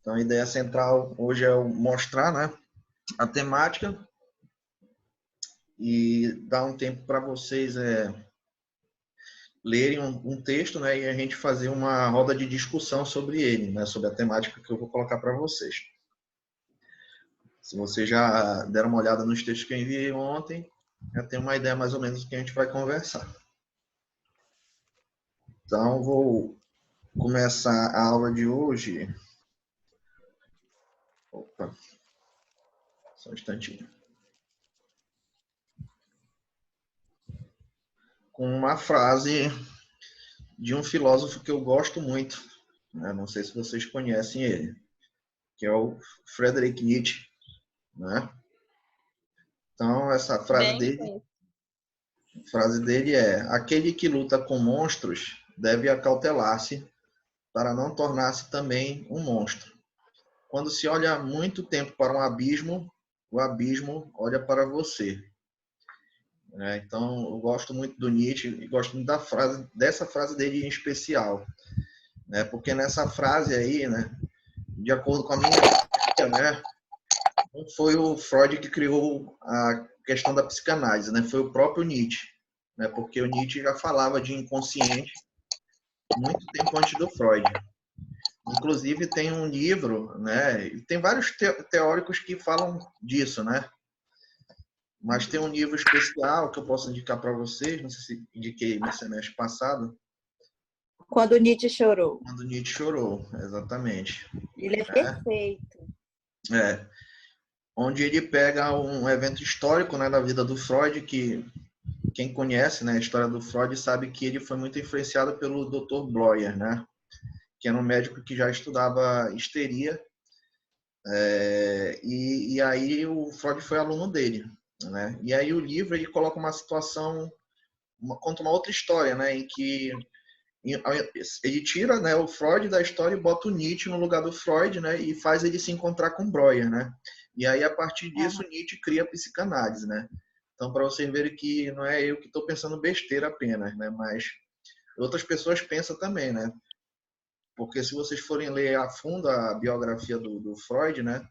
Então, a ideia central hoje é mostrar, né, a temática e dar um tempo para vocês lerem um texto, né, e a gente fazer uma roda de discussão sobre ele, né, sobre a temática que eu vou colocar para vocês. Se vocês já deram uma olhada nos textos que eu enviei ontem, já tem uma ideia mais ou menos do que a gente vai conversar. Então, vou começar a aula de hoje. Opa, só um instantinho. Com uma frase de um filósofo que eu gosto muito, né? Não sei se vocês conhecem ele, que é o Friedrich Nietzsche, né? Então, essa frase dele é: aquele que luta com monstros deve acautelar-se para não tornar-se também um monstro. Quando se olha muito tempo para um abismo, o abismo olha para você. Então, eu gosto muito do Nietzsche e gosto muito dessa frase dele em especial, né? Porque nessa frase aí, né, de acordo com a minha teoria, né, não foi o Freud que criou a questão da psicanálise, né? Foi o próprio Nietzsche, né? Porque o Nietzsche já falava de inconsciente muito tempo antes do Freud. Inclusive tem um livro, né? Tem vários teóricos que falam disso, né? Mas tem um livro especial que eu posso indicar para vocês, não sei se indiquei no semestre passado. Quando Nietzsche chorou. Quando Nietzsche chorou, exatamente. Ele é perfeito. Onde ele pega um evento histórico, né, da vida do Freud, que quem conhece, né, a história do Freud sabe que ele foi muito influenciado pelo Dr. Breuer, né, que era um médico que já estudava histeria, e aí o Freud foi aluno dele, né? E aí o livro ele coloca uma situação, conta uma outra história, né, em que ele tira, né, o Freud da história e bota o Nietzsche no lugar do Freud, né, e faz ele se encontrar com Breuer, né? E aí a partir disso Nietzsche cria a psicanálise, né? Então para vocês verem que não é eu que estou pensando besteira apenas, né, mas outras pessoas pensam também, né? Porque se vocês forem ler a fundo a biografia do Freud, né,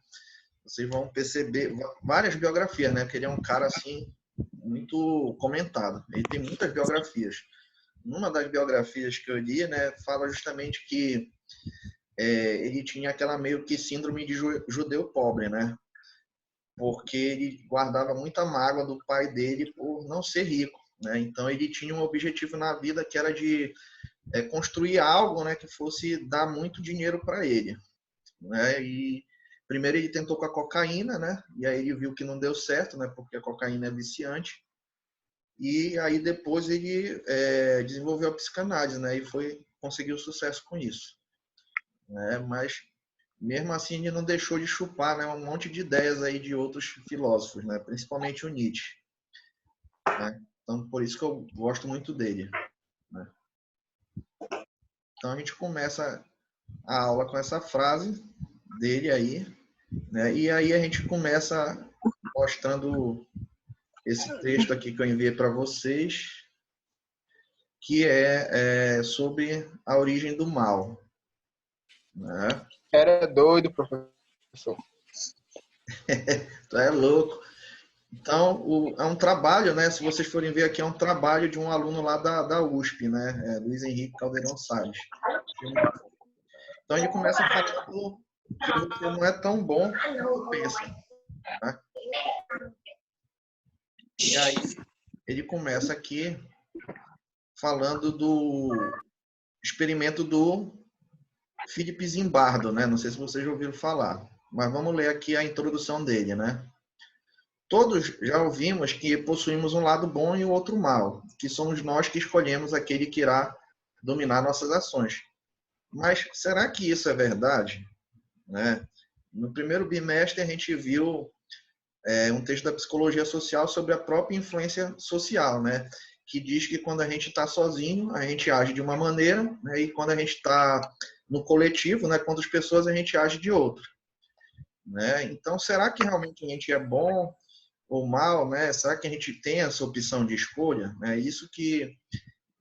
vocês vão perceber várias biografias, né? Porque ele é um cara assim muito comentado. Ele tem muitas biografias. Numa das biografias que eu li, né, fala justamente que ele tinha aquela meio que síndrome de judeu pobre, né? Porque ele guardava muita mágoa do pai dele por não ser rico, né? Então ele tinha um objetivo na vida que era de construir algo, né, que fosse dar muito dinheiro para ele, né? E primeiro ele tentou com a cocaína, né? E aí ele viu que não deu certo, né? Porque a cocaína é viciante. E aí depois ele desenvolveu a psicanálise, né? E conseguiu sucesso com isso, né? Mas mesmo assim ele não deixou de chupar, né, um monte de ideias aí de outros filósofos, né? Principalmente o Nietzsche, né? Então por isso que eu gosto muito dele, né? Então a gente começa a aula com essa frase dele aí, né? E aí a gente começa mostrando esse texto aqui que eu enviei para vocês, que é sobre a origem do mal, né? Era doido, professor. Tu é louco. Então, é um trabalho, né? Se vocês forem ver aqui, é um trabalho de um aluno lá da USP, né? Luiz Henrique Caldeirão Salles. Então, ele começa falando que você não é tão bom quanto pensa, né? E aí, ele começa aqui falando do experimento do Philip Zimbardo, né? Não sei se vocês já ouviram falar, mas vamos ler aqui a introdução dele, né? Todos já ouvimos que possuímos um lado bom e o outro mal, que somos nós que escolhemos aquele que irá dominar nossas ações. Mas será que isso é verdade? Né? No primeiro bimestre a gente viu um texto da psicologia social sobre a própria influência social, né? Que diz que quando a gente está sozinho, a gente age de uma maneira, né? E quando a gente está no coletivo, né, com outras pessoas, a gente age de outra, né? Então, será que realmente a gente é bom ou mal, né? Será que a gente tem essa opção de escolha? É isso que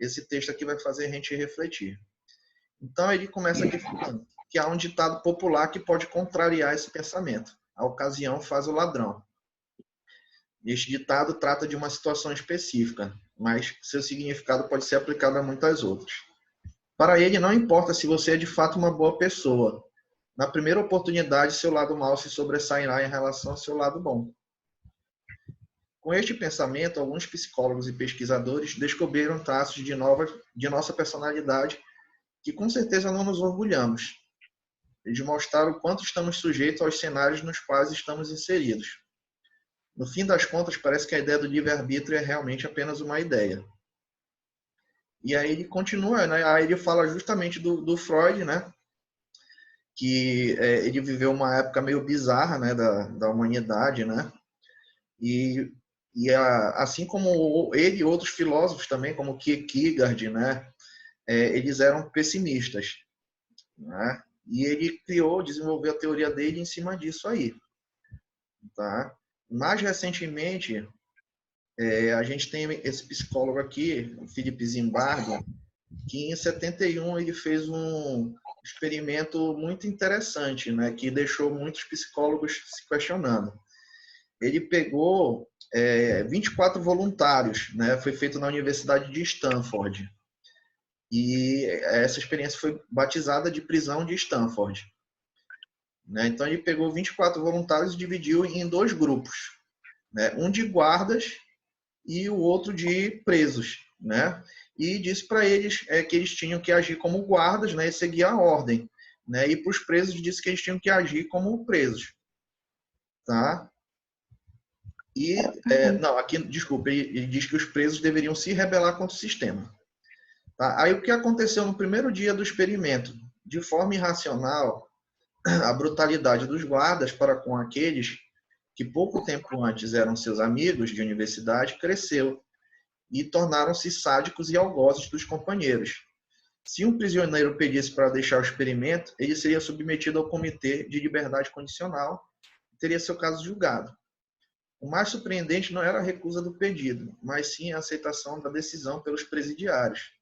esse texto aqui vai fazer a gente refletir. Então, ele começa aqui falando que há um ditado popular que pode contrariar esse pensamento. A ocasião faz o ladrão. Este ditado trata de uma situação específica, mas seu significado pode ser aplicado a muitas outras. Para ele, não importa se você é de fato uma boa pessoa. Na primeira oportunidade, seu lado mal se sobressairá em relação ao seu lado bom. Com este pensamento, alguns psicólogos e pesquisadores descobriram traços de nossa personalidade que com certeza não nos orgulhamos. Eles mostraram o quanto estamos sujeitos aos cenários nos quais estamos inseridos. No fim das contas, parece que a ideia do livre-arbítrio é realmente apenas uma ideia. E aí ele continua, né? Aí ele fala justamente do Freud, né? Que ele viveu uma época meio bizarra, né? Da humanidade, né? Assim como ele e outros filósofos também, como Kierkegaard, né? Eles eram pessimistas, né? E ele desenvolveu a teoria dele em cima disso aí, tá? Mais recentemente, a gente tem esse psicólogo aqui, o Philip Zimbardo, que em 71 ele fez um experimento muito interessante, né, que deixou muitos psicólogos se questionando. Ele pegou 24 voluntários, né, foi feito na Universidade de Stanford. E essa experiência foi batizada de prisão de Stanford. Né? Então ele pegou 24 voluntários e dividiu em dois grupos, né? Um de guardas e o outro de presos, né? E disse para eles que eles tinham que agir como guardas, né? E seguir a ordem, né? E para os presos disse que eles tinham que agir como presos, tá? E não, aqui, desculpa, ele diz que os presos deveriam se rebelar contra o sistema. Tá? Aí o que aconteceu no primeiro dia do experimento? De forma irracional, a brutalidade dos guardas para com aqueles que pouco tempo antes eram seus amigos de universidade cresceu e tornaram-se sádicos e algozes dos companheiros. Se um prisioneiro pedisse para deixar o experimento, ele seria submetido ao Comitê de Liberdade Condicional e teria seu caso julgado. O mais surpreendente não era a recusa do pedido, mas sim a aceitação da decisão pelos presidiários.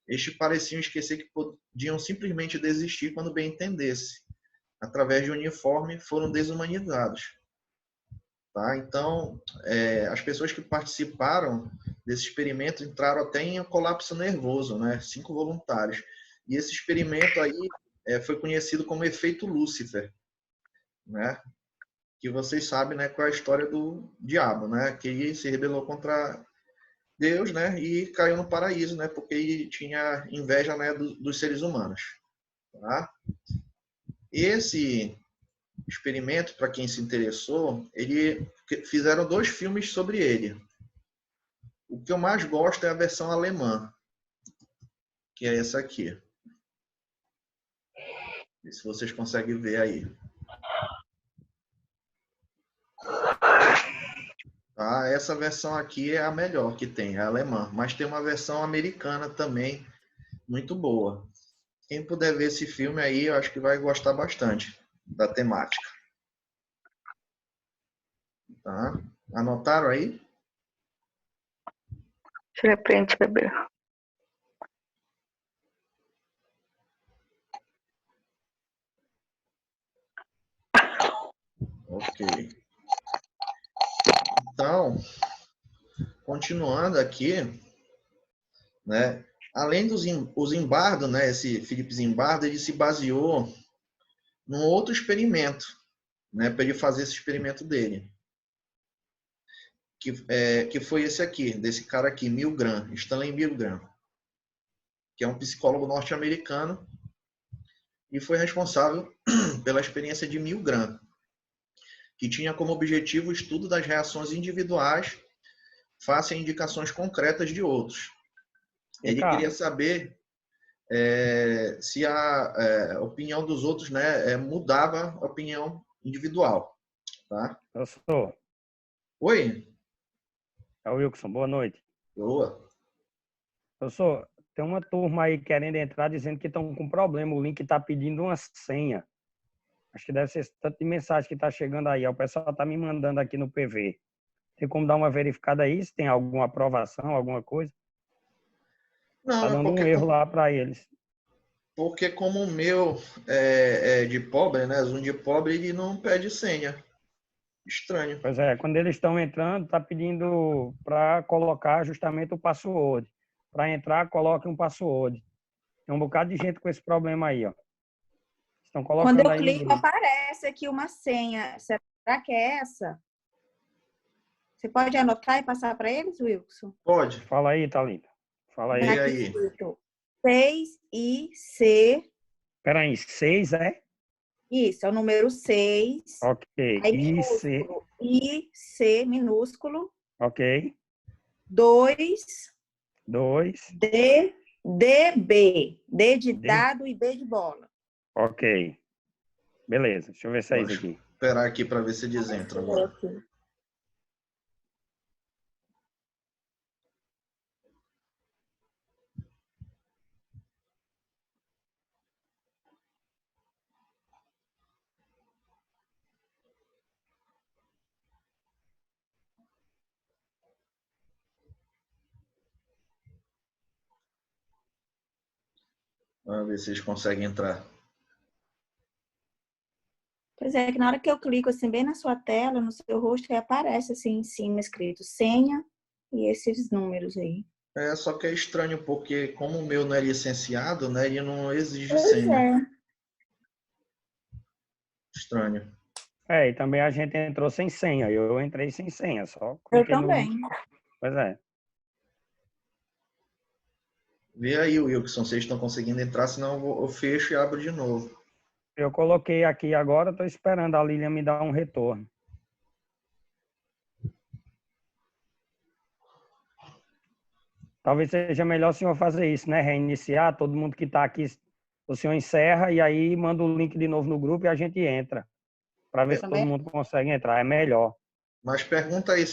Estes pareciam esquecer que podiam simplesmente desistir quando bem entendesse. Através de uniforme, foram desumanizados. Tá? Então, as pessoas que participaram desse experimento entraram até em um colapso nervoso, né? 5 voluntários. E esse experimento aí foi conhecido como efeito Lúcifer, né? Que vocês sabem, né, qual é a história do diabo, né? Que ele se rebelou contra Deus, né? E caiu no paraíso, né? Porque ele tinha inveja, né, dos seres humanos. Tá? Esse experimento, para quem se interessou, fizeram 2 filmes sobre ele. O que eu mais gosto é a versão alemã, que é essa aqui. Se vocês conseguem ver aí. Tá? Essa versão aqui é a melhor que tem, é a alemã. Mas tem uma versão americana também, muito boa. Quem puder ver esse filme aí, eu acho que vai gostar bastante da temática. Tá? Anotaram aí? De repente, bebê. Ok. Então, continuando aqui, né? Além dos Zimbardo, né? Esse Philip Zimbardo, ele se baseou num outro experimento, né? Para ele fazer esse experimento dele. Que foi esse aqui, desse cara aqui, Milgram, Stanley Milgram, que é um psicólogo norte-americano e foi responsável pela experiência de Milgram, que tinha como objetivo o estudo das reações individuais face a indicações concretas de outros. Ele queria saber se a opinião dos outros, né, mudava a opinião individual. Tá? Professor, Oi? é o Wilson, boa noite. Boa. Professor, tem uma turma aí querendo entrar dizendo que estão com problema, o link está pedindo uma senha. Acho que deve ser esse tanto de mensagem que está chegando aí. O pessoal está me mandando aqui no PV. Tem como dar uma verificada aí, se tem alguma aprovação, alguma coisa? Não, Está dando um erro lá para eles. Porque como o meu é de pobre, né? Zoom de pobre, ele não pede senha. Estranho. Pois é, quando eles estão entrando, está pedindo para colocar justamente o password. Para entrar, coloque um password. Tem um bocado de gente com esse problema aí, ó. Estão Quando colocando eu aí no clico, grupo. aparece aqui uma senha. Será que é essa? Você pode anotar e passar para eles, Wilson? Pode. Fala aí, Thalita. Fala Está aí. E aqui aí? escrito 6IC. Peraí, 6 é? Isso, é o número 6. Ok. Aí IC. minúsculo. IC minúsculo. Ok. 2. 2. DB. D de dado e B de bola. Ok. Beleza. Deixa eu ver se é Vou isso aqui. esperar aqui para ver se eles entram agora. Vamos ver se eles conseguem entrar. Pois é, que na hora que eu clico assim bem na sua tela, no seu rosto, aí aparece assim em cima escrito senha e esses números aí. Só que é estranho, porque como o meu não é licenciado, né? Ele não exige Pois senha. é. Estranho. É, e também a gente entrou sem senha. Eu entrei sem senha, só Eu cliquei no também. link. Pois é. Vê aí, Wilson, se vocês estão conseguindo entrar, senão eu fecho e abro de novo. Eu coloquei aqui agora, estou esperando a Lilian me dar um retorno. Talvez seja melhor o senhor fazer isso, né? Reiniciar, todo mundo que está aqui, o senhor encerra e aí manda o link de novo no grupo e a gente entra. Para ver Eu se todo também. mundo consegue entrar. É melhor. Mas pergunta aí,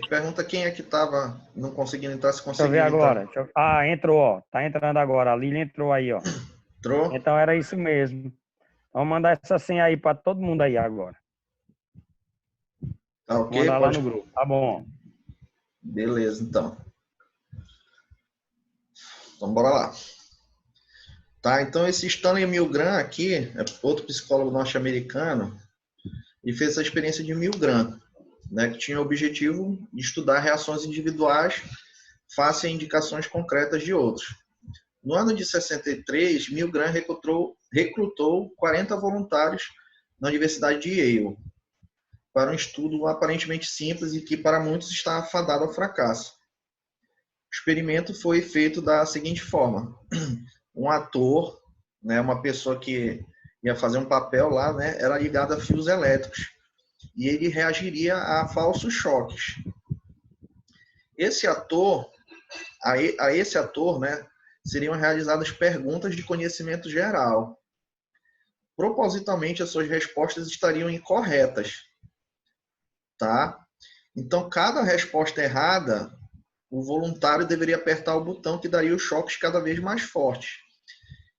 pergunta quem é que estava não conseguindo entrar, se Deixa eu ver conseguiu entrar. agora. Ah, entrou, ó. Tá entrando agora. A Lilian entrou aí, ó. Entrou? Então era isso mesmo. Vamos mandar essa senha aí para todo mundo aí agora. Tá Vou ok? mandar lá Pode. no grupo. Tá bom. Beleza, então. Então, bora lá. Tá, então esse Stanley Milgram aqui, é outro psicólogo norte-americano, ele fez essa experiência de Milgram, né, que tinha o objetivo de estudar reações individuais face a indicações concretas de outros. No ano de 63, Milgram recrutou 40 voluntários na Universidade de Yale para um estudo aparentemente simples e que para muitos está afadado ao fracasso. O experimento foi feito da seguinte forma: um ator, né, uma pessoa que ia fazer um papel lá, né, era ligado a fios elétricos e ele reagiria a falsos choques. Esse ator, a esse ator, né, seriam realizadas perguntas de conhecimento geral. Propositalmente, as suas respostas estariam incorretas, tá? Então, cada resposta errada, o voluntário deveria apertar o botão que daria os choques cada vez mais fortes.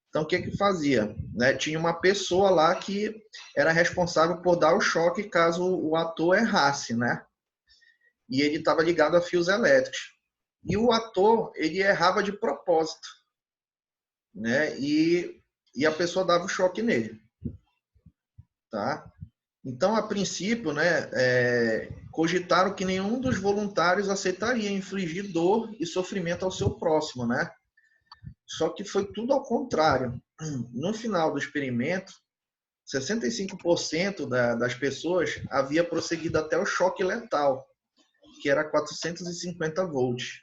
Então, o que que fazia? Né? Tinha uma pessoa lá que era responsável por dar o choque caso o ator errasse, né? E ele estava ligado a fios elétricos. E o ator, ele errava de propósito, né? E a pessoa dava o choque nele, tá? Então, a princípio, né, cogitaram que nenhum dos voluntários aceitaria infligir dor e sofrimento ao seu próximo, né? Só que foi tudo ao contrário. No final do experimento, 65% das pessoas havia prosseguido até o choque letal, que era 450 volts.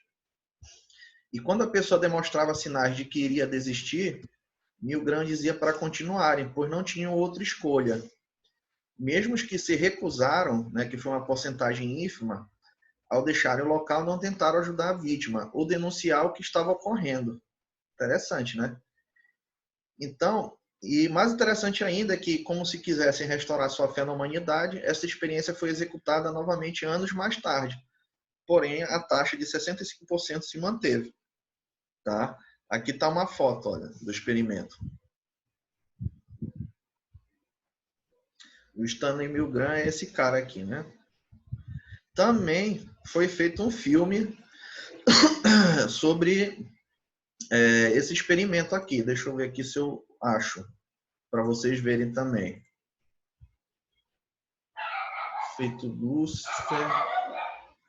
E quando a pessoa demonstrava sinais de que iria desistir, Milgram dizia para continuarem, pois não tinham outra escolha. Mesmo os que se recusaram, né, que foi uma porcentagem ínfima, ao deixarem o local, não tentaram ajudar a vítima ou denunciar o que estava ocorrendo. Interessante, né? Então, e mais interessante ainda é que, como se quisessem restaurar sua fé na humanidade, essa experiência foi executada novamente anos mais tarde. Porém, a taxa de 65% se manteve. Tá? Aqui está uma foto, olha, do experimento. O Stanley Milgram é esse cara aqui, né? Também foi feito um filme sobre esse experimento aqui. Deixa eu ver aqui se eu acho, para vocês verem também. Efeito Lucifer,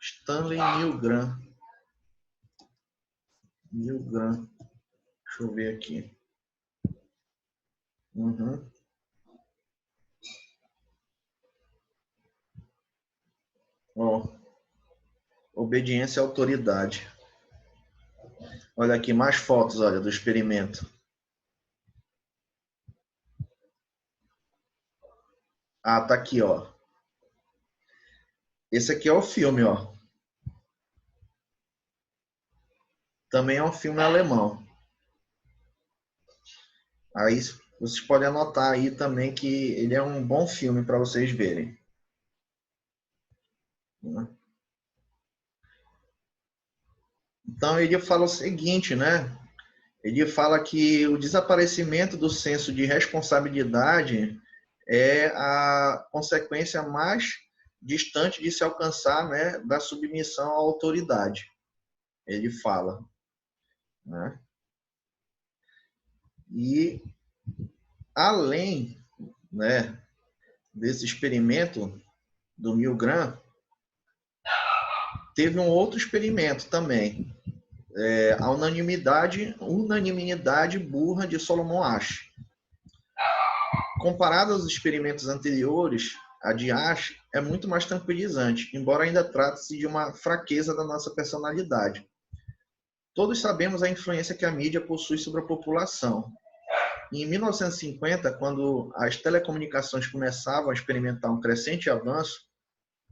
Stanley Milgram. Milgram. Deixa eu ver aqui. Uhum. Ó, obediência à autoridade. Olha aqui, mais fotos, olha, do experimento. Ah, tá aqui, ó. Esse aqui é o filme, ó. Também é um filme alemão. Aí vocês podem anotar aí também que ele é um bom filme para vocês verem. Então ele fala o seguinte, né? Ele fala que o desaparecimento do senso de responsabilidade é a consequência mais distante de se alcançar, né, da submissão à autoridade. Ele fala, né? E além, né, desse experimento do Milgram, teve um outro experimento também, a unanimidade burra de Solomon Asch. Comparado aos experimentos anteriores, a de Asch é muito mais tranquilizante, embora ainda trate-se de uma fraqueza da nossa personalidade. Todos sabemos a influência que a mídia possui sobre a população. Em 1950, quando as telecomunicações começavam a experimentar um crescente avanço,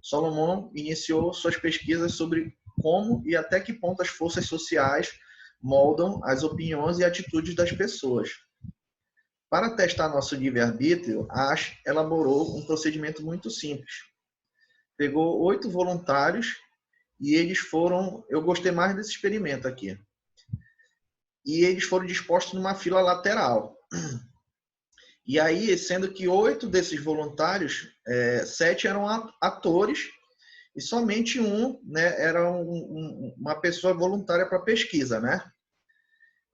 Solomon iniciou suas pesquisas sobre como e até que ponto as forças sociais moldam as opiniões e atitudes das pessoas. Para testar nosso livre-arbítrio, Asch elaborou um procedimento muito simples. Pegou 8 voluntários e eles foram... Eu gostei mais desse experimento aqui. E eles foram dispostos numa fila lateral. E aí, sendo que 8 desses voluntários, 7 eram atores e somente um, né, era uma pessoa voluntária para pesquisa, né?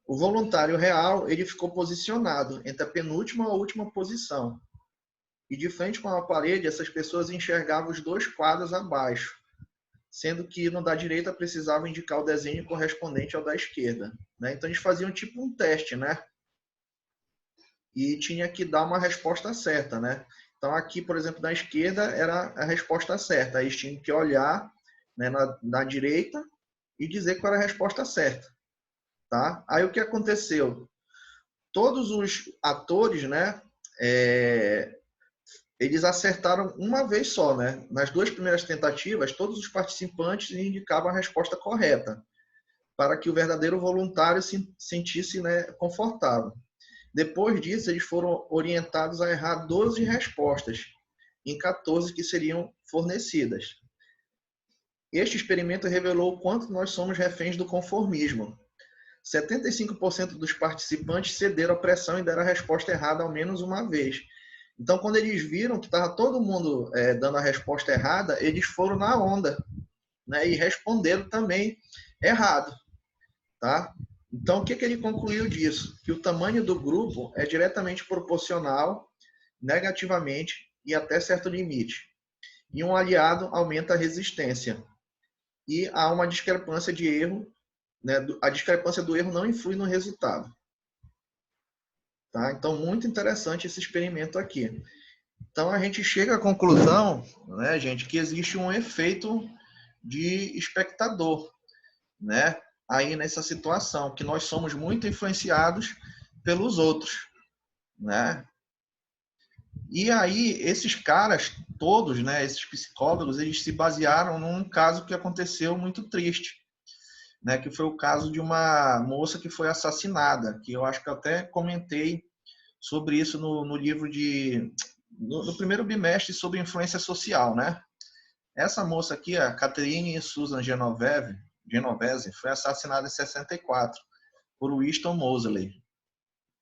O voluntário real, ele ficou posicionado entre a penúltima e a última posição. E de frente com a parede, essas pessoas enxergavam os 2 quadros abaixo, sendo que no da direita precisava indicar o desenho correspondente ao da esquerda, né? Então eles faziam tipo um teste, né? E tinha que dar uma resposta certa, né? Então aqui, por exemplo, na esquerda era a resposta certa. Aí eles tinham que olhar, né, na direita e dizer qual era a resposta certa, tá? Aí o que aconteceu? Todos os atores, né, eles acertaram uma vez só, né? Nas 2 primeiras tentativas, todos os participantes indicavam a resposta correta, para que o verdadeiro voluntário se sentisse, né, confortável. Depois disso, eles foram orientados a errar 12 respostas, em 14 que seriam fornecidas. Este experimento revelou o quanto nós somos reféns do conformismo. 75% dos participantes cederam à pressão e deram a resposta errada ao menos uma vez. Então, quando eles viram que estava todo mundo dando a resposta errada, eles foram na onda, né, e responderam também errado, tá? Então, o que ele concluiu disso? Que o tamanho do grupo é diretamente proporcional, negativamente e até certo limite. E um aliado aumenta a resistência. E há uma discrepância de erro, né? A discrepância do erro não influi no resultado. Tá? Então, muito interessante esse experimento aqui. Então, a gente chega à conclusão, né, gente, que existe um efeito de espectador, né? Aí nessa situação, que nós somos muito influenciados pelos outros, né? E aí esses caras todos, né, esses psicólogos, eles se basearam num caso que aconteceu muito triste, né, que foi o caso de uma moça que foi assassinada, que eu acho que eu até comentei sobre isso no livro no primeiro bimestre sobre influência social, né? Essa moça aqui, a Catherine Susan Genovese, foi assassinada em 64 por Winston Moseley,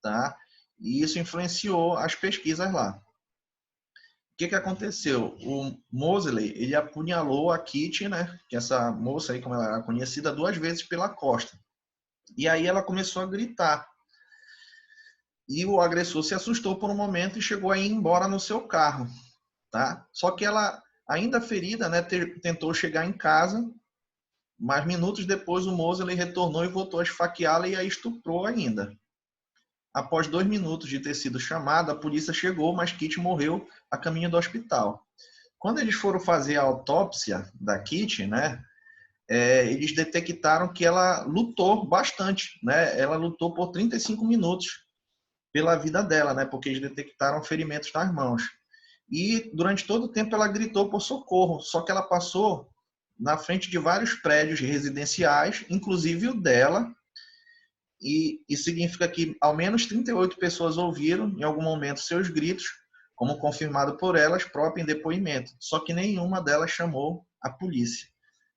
tá? E isso influenciou as pesquisas lá. O que aconteceu? O Moseley, ele apunhalou a Kitty, né? Que essa moça aí, como ela era conhecida, 2 vezes pela costa. E aí ela começou a gritar. E o agressor se assustou por um momento e chegou a ir embora no seu carro, tá? Só que ela, ainda ferida, né, tentou chegar em casa, mas minutos depois o Mosley retornou e voltou a esfaqueá-la e a estuprou ainda. Após 2 minutos de ter sido chamada, a polícia chegou, mas Kitty morreu a caminho do hospital. Quando eles foram fazer a autópsia da Kitty, né, eles detectaram que ela lutou bastante, né? Ela lutou por 35 minutos pela vida dela, né? Porque eles detectaram ferimentos nas mãos. E durante todo o tempo ela gritou por socorro, só que ela passou na frente de vários prédios residenciais, inclusive o dela, e significa que ao menos 38 pessoas ouviram em algum momento seus gritos, como confirmado por elas próprias em depoimento, só que nenhuma delas chamou a polícia,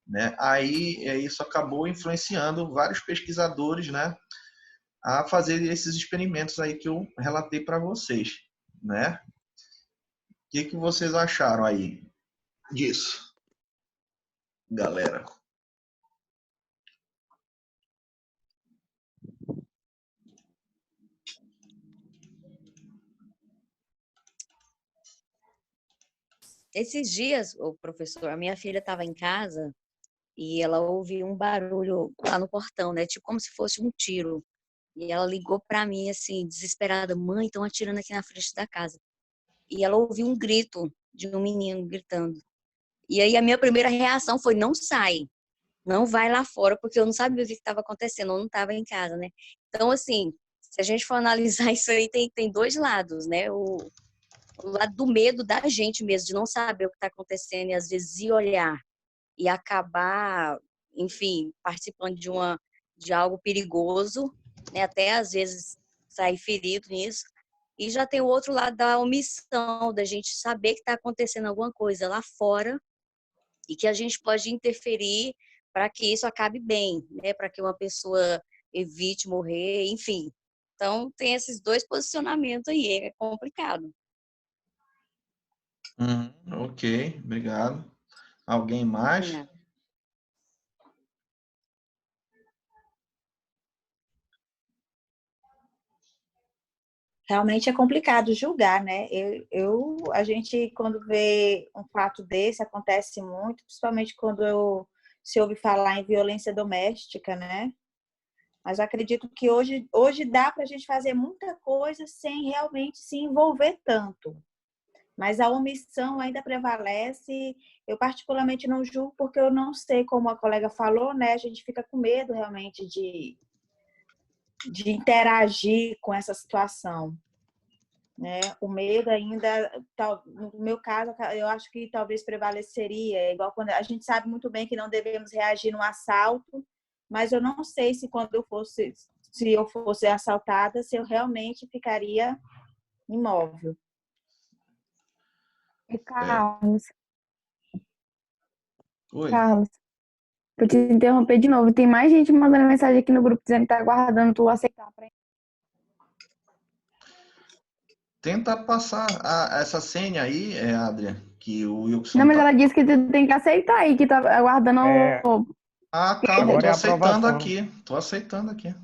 né? Aí isso acabou influenciando vários pesquisadores, né, a fazer esses experimentos aí que eu relatei para vocês, né? O que vocês acharam aí disso, galera? Esses dias, o professor, a minha filha estava em casa e ela ouviu um barulho lá no portão, né? Tipo como se fosse um tiro. E ela ligou para mim assim, desesperada: "Mãe, estão atirando aqui na frente da casa". E ela ouviu um grito de um menino gritando. E aí a minha primeira reação foi: não sai, não vai lá fora, porque eu não sabia o que estava acontecendo, eu não estava em casa, né? Então, assim, se a gente for analisar isso aí, tem dois lados, né? O lado do medo da gente mesmo, de não saber o que está acontecendo e às vezes ir olhar e acabar, enfim, participando de algo perigoso, né? Até às vezes sair ferido nisso. E já tem o outro lado da omissão, da gente saber que está acontecendo alguma coisa lá fora e que a gente pode interferir para que isso acabe bem, né? Para que uma pessoa evite morrer, enfim. Então, tem esses dois posicionamentos aí, é complicado. Ok, obrigado. Alguém mais? É. Realmente é complicado julgar, né? A gente, quando vê um fato desse, acontece muito, principalmente quando se ouve falar em violência doméstica, né? Mas acredito que hoje dá para a gente fazer muita coisa sem realmente se envolver tanto. Mas a omissão ainda prevalece. Eu particularmente não julgo porque eu não sei, como a colega falou, né? A gente fica com medo realmente de interagir com essa situação, né? O medo ainda, no meu caso, eu acho que talvez prevaleceria, igual quando a gente sabe muito bem que não devemos reagir no assalto, mas eu não sei se se eu fosse assaltada, se eu realmente ficaria imóvel. E Carlos, Oi. Carlos, vou te interromper de novo. Tem mais gente mandando mensagem aqui no grupo dizendo que tá aguardando tu aceitar. Tenta passar essa senha aí, Adrian, que o Não, Wilson mas tá. ela disse que tu tem que aceitar aí, que tá aguardando É, Ah, calma, agora tô é a aceitando aprovação. aqui. Tô aceitando aqui.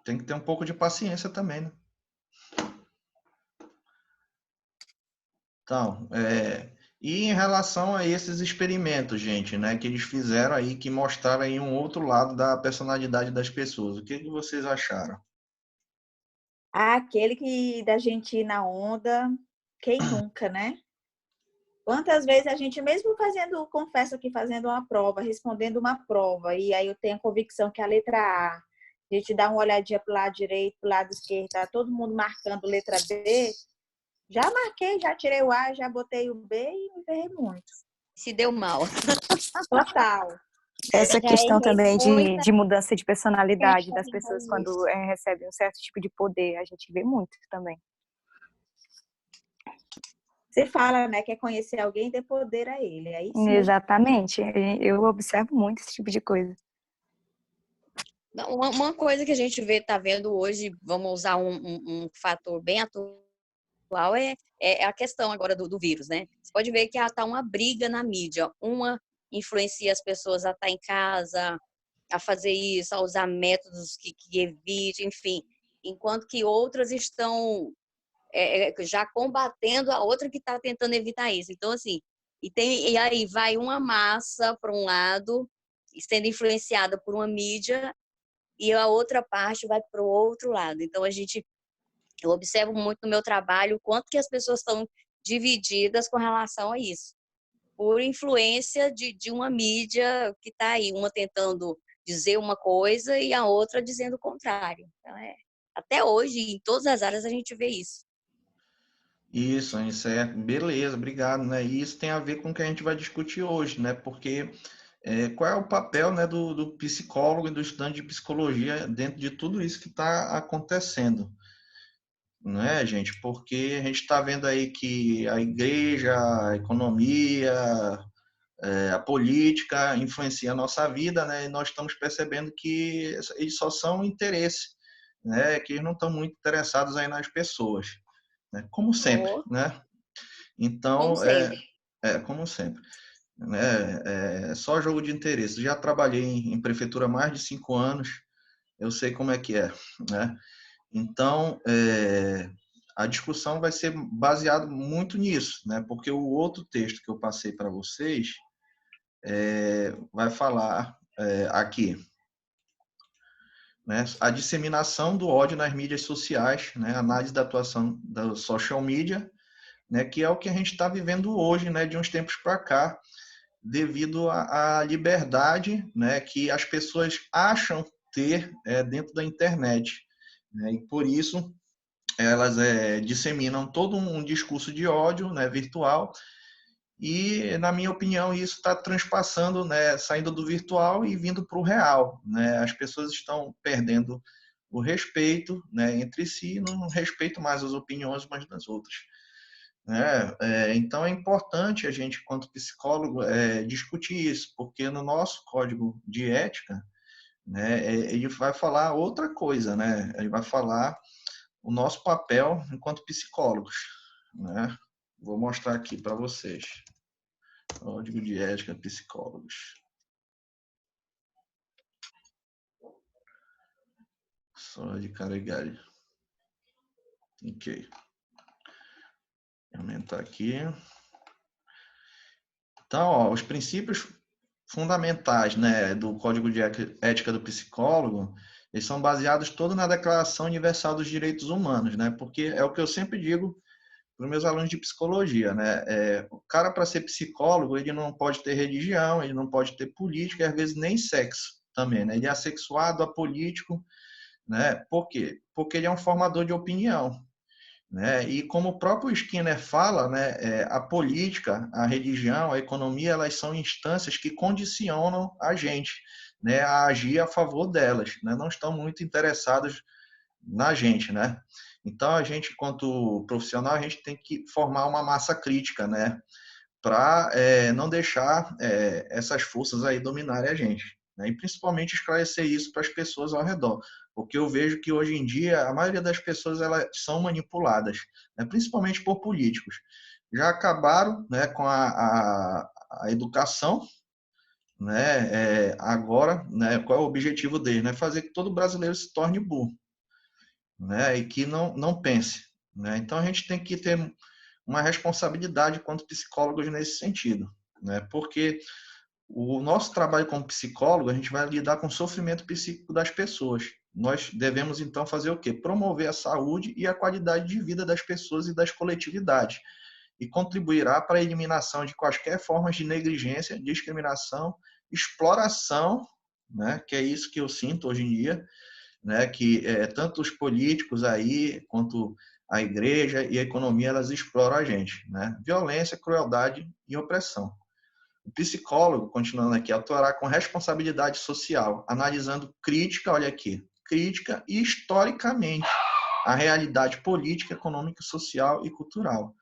Tem que ter um pouco de paciência também, né? Então, e em relação a esses experimentos, gente, né, que eles fizeram aí, que mostraram aí um outro lado da personalidade das pessoas, o que vocês acharam? Aquele que da gente ir na onda, quem nunca, né? Quantas vezes a gente, mesmo fazendo, confesso aqui, fazendo uma prova, respondendo uma prova, e aí eu tenho a convicção que a letra A, a gente dá uma olhadinha para o lado direito, para o lado esquerdo, tá todo mundo marcando letra B, já marquei, já tirei o A, já botei o B e me ferrei muito. Se deu mal. Total. Essa Já questão errei também muita de mudança de personalidade das gente pessoas fazendo quando isso. recebem um certo tipo de poder, a gente vê muito também. Você fala, né, quer conhecer alguém, dê poder a ele. É isso mesmo. Exatamente. Eu observo muito esse tipo de coisa. Uma coisa que a gente tá vendo hoje, vamos usar um fator bem atual, é a questão agora do vírus, né? Você pode ver que tá uma briga na mídia. Uma influencia as pessoas a estar em casa, a fazer isso, a usar métodos que evite, enfim, enquanto que outras estão já combatendo a outra que está tentando evitar isso. Então, assim, e aí vai uma massa para um lado, sendo influenciada por uma mídia, e a outra parte vai para o outro lado. Então, eu observo muito no meu trabalho o quanto que as pessoas estão divididas com relação a isso, por influência de uma mídia que está aí, uma tentando dizer uma coisa e a outra dizendo o contrário. Então, até hoje, em todas as áreas, a gente vê isso. Isso é beleza, obrigado, né? E isso tem a ver com o que a gente vai discutir hoje, né? Porque qual é o papel, né, do psicólogo e do estudante de psicologia dentro de tudo isso que está acontecendo, não é, gente? Porque a gente está vendo aí que a igreja, a economia, a política influencia a nossa vida, né? E nós estamos percebendo que eles só são interesse, né? Que eles não estão muito interessados aí nas pessoas, né? Como sempre, né? Como Então, sempre. como sempre, né? É só jogo de interesse. Já trabalhei em prefeitura há mais de 5 anos, eu sei como é que é, né? Então, a discussão vai ser baseada muito nisso, né? Porque o outro texto que eu passei para vocês vai falar aqui, né? A disseminação do ódio nas mídias sociais, né? Análise da atuação da social media, né? Que é o que a gente está vivendo hoje, né? De uns tempos para cá, devido à liberdade, né? Que as pessoas acham ter dentro da internet, né? E por isso elas disseminam todo um discurso de ódio, né? Virtual. E, na minha opinião, isso está transpassando, né, saindo do virtual e vindo para o real, né? As pessoas estão perdendo o respeito, né, entre si, não respeitam mais as opiniões umas das outras, né? Então é importante a gente, enquanto psicólogo, discutir isso, porque no nosso código de ética, né, ele vai falar outra coisa, né? Ele vai falar o nosso papel enquanto psicólogos, né? Vou mostrar aqui para vocês. Código de ética, psicólogos. Só de Calegari. Ok. Vou aumentar aqui. Então, ó, os princípios fundamentais, né, do Código de Ética do Psicólogo, eles são baseados todos na Declaração Universal dos Direitos Humanos, né? Porque é o que eu sempre digo para os meus alunos de psicologia, né? O cara, para ser psicólogo, ele não pode ter religião, ele não pode ter política, e às vezes nem sexo também, né? Ele é assexuado, apolítico, né? Por quê? Porque ele é um formador de opinião, né? E como o próprio Skinner fala, né, a política, a religião, a economia, elas são instâncias que condicionam a gente, né, a agir a favor delas, né? Não estão muito interessados na gente, né? Então a gente, enquanto profissional, a gente tem que formar uma massa crítica, né, para não deixar essas forças aí dominarem a gente, né? E principalmente esclarecer isso para as pessoas ao redor, porque eu vejo que hoje em dia a maioria das pessoas elas são manipuladas, né? Principalmente por políticos. Já acabaram, né, com a educação, né? Agora, né, qual é o objetivo deles? Né? Fazer que todo brasileiro se torne burro, né? E que não pense, né? Então a gente tem que ter uma responsabilidade quanto psicólogos nesse sentido, né? Porque o nosso trabalho como psicólogo, a gente vai lidar com o sofrimento psíquico das pessoas. Nós devemos, então, fazer o quê? Promover a saúde e a qualidade de vida das pessoas e das coletividades e contribuirá para a eliminação de quaisquer formas de negligência, discriminação, exploração, né? Que é isso que eu sinto hoje em dia, né? Que tanto os políticos aí, quanto a igreja e a economia, elas exploram a gente, né? Violência, crueldade e opressão. O psicólogo, continuando aqui, atuará com responsabilidade social, analisando crítica, olha aqui, crítica e historicamente a realidade política, econômica, social e cultural,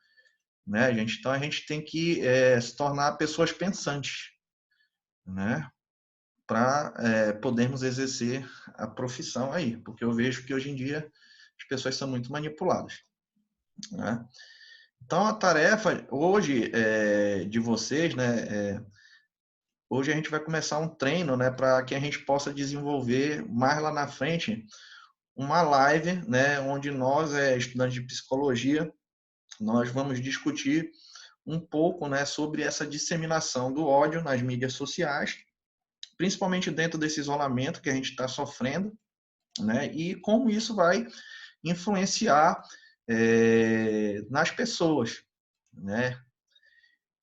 né, gente? Então a gente tem que se tornar pessoas pensantes, né, para podermos exercer a profissão aí, porque eu vejo que hoje em dia as pessoas são muito manipuladas, né? Então a tarefa hoje de vocês, né, hoje a gente vai começar um treino, né, para que a gente possa desenvolver mais lá na frente uma live, né, onde nós, estudantes de psicologia, nós vamos discutir um pouco, né, sobre essa disseminação do ódio nas mídias sociais, principalmente dentro desse isolamento que a gente está sofrendo, né, e como isso vai influenciar nas pessoas, né?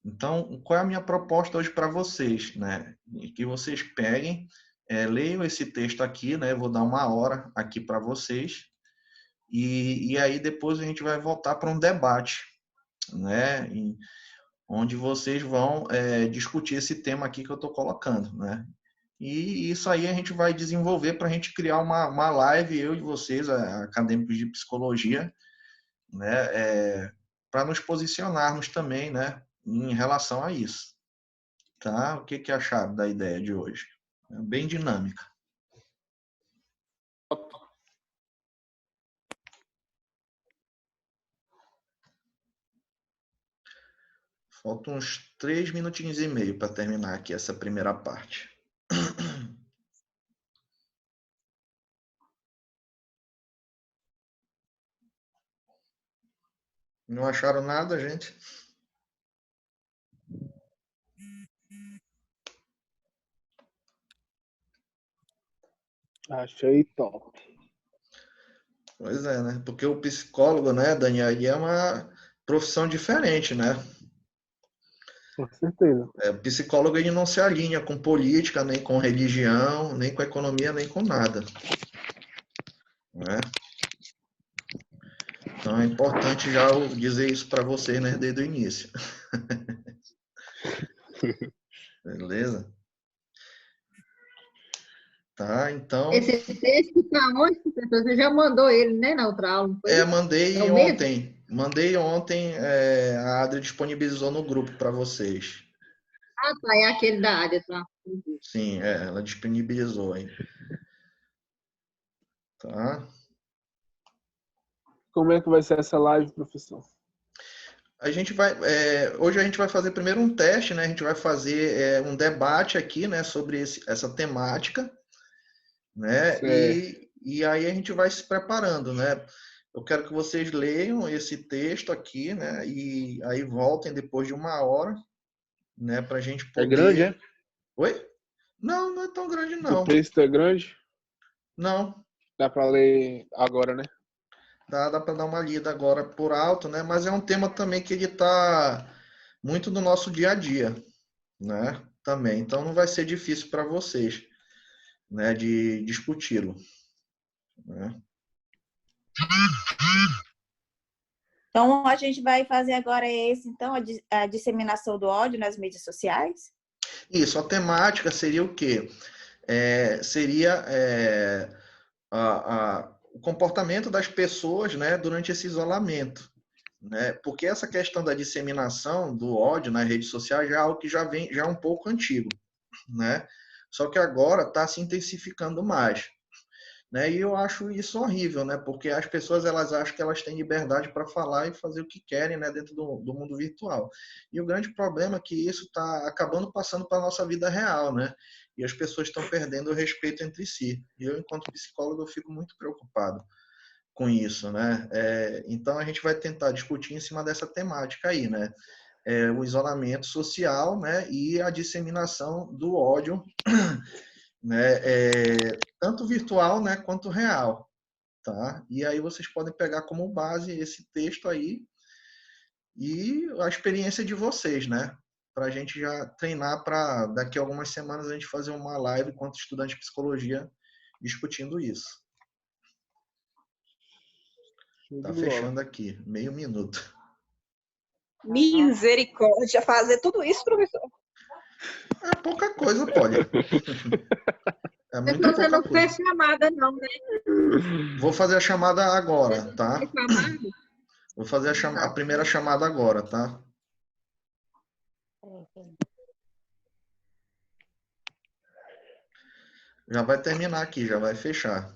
Então, qual é a minha proposta hoje para vocês, né? Que vocês peguem, leiam esse texto aqui, né? Eu vou dar 1 hora aqui para vocês e aí depois a gente vai voltar para um debate, né? Onde vocês vão discutir esse tema aqui que eu estou colocando, né? E isso aí a gente vai desenvolver para a gente criar uma live, eu e vocês, acadêmicos de psicologia, né? Para nos posicionarmos também, né? Em relação a isso, tá? O que acharam da ideia de hoje? É bem dinâmica. Faltam uns 3 minutinhos e meio para terminar aqui essa primeira parte. Não acharam nada, gente? Achei top. Pois é, né? Porque o psicólogo, né, Daniel, aí é uma profissão diferente, né? Com certeza. O psicólogo ele não se alinha com política, nem com religião, nem com economia, nem com nada, né? Então é importante já eu dizer isso para vocês, né, desde o início. Beleza? Tá, então. Esse texto está onde, professor? Você já mandou ele, né, na outra aula? Não foi? Mandei É o mesmo? ontem. Mandei ontem, a Adri disponibilizou no grupo para vocês. Ah, tá. É aquele da área, tá? Sim, ela disponibilizou, hein? Tá? Como é que vai ser essa live, professor? A gente vai, hoje a gente vai fazer primeiro um teste, né? A gente vai fazer um debate aqui, né, sobre essa temática, né? E aí a gente vai se preparando, né? Eu quero que vocês leiam esse texto aqui, né? E aí voltem depois de 1 hora, né? Para a gente poder. É grande, é? Oi? Não, não é tão grande, O não. texto é grande? Não. Dá para ler agora, né? Dá para dar uma lida agora por alto, né? Mas é um tema também que ele está muito no nosso dia a dia, né? Também. Então não vai ser difícil para vocês, né? De discuti-lo, né? Então, a gente vai fazer agora então, a disseminação do ódio nas mídias sociais? Isso, a temática seria o quê? Seria o comportamento das pessoas, né, durante esse isolamento, né? Porque essa questão da disseminação do ódio nas redes sociais já é algo que já é um pouco antigo, né? Só que agora está se intensificando mais, né? E eu acho isso horrível, né? Porque as pessoas elas acham que elas têm liberdade para falar e fazer o que querem, né, dentro do mundo virtual. E o grande problema é que isso está acabando passando para a nossa vida real, né? E as pessoas estão perdendo o respeito entre si. E eu, enquanto psicólogo, eu fico muito preocupado com isso, né? Então a gente vai tentar discutir em cima dessa temática aí, né? O isolamento social, né? E a disseminação do ódio, né? Tanto virtual, né? Quanto real, tá? E aí vocês podem pegar como base esse texto aí e a experiência de vocês, né? Para a gente já treinar para daqui a algumas semanas a gente fazer uma live quanto estudante de psicologia discutindo isso. Tá fechando aqui, meio minuto. Misericórdia, fazer tudo isso, professor? É pouca coisa, pode. É muita Você pouca não coisa. fez chamada, não, né? Vou fazer a chamada agora, tá? Fez chamada? Vou fazer a primeira chamada agora, tá? Já vai terminar aqui, já vai fechar.